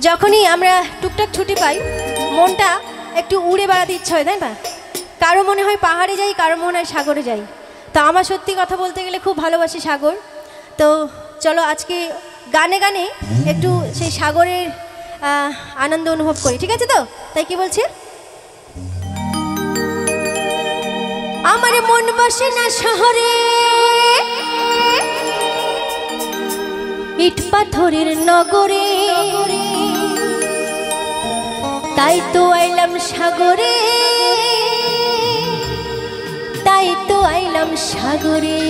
যখনই আমরা টুকটাক ছুটি পাই মনটা একটু উড়ে বেড়াতে ইচ্ছা হয়, তাই না? কারো মনে হয় পাহাড়ে যাই, কারো মনে হয় সাগরে যাই। তো আমার সত্যি কথা বলতে গেলে খুব ভালোবাসি সাগর। তো চলো আজকে গানে গানে একটু সেই সাগরের আনন্দ অনুভব করি, ঠিক আছে? তো তাই কি বলছি, আমার মন বসে না শহরে, ইট পাথরের নগরে, তাই তো আইলাম সাগরে, তাই তো আইলাম সাগরে।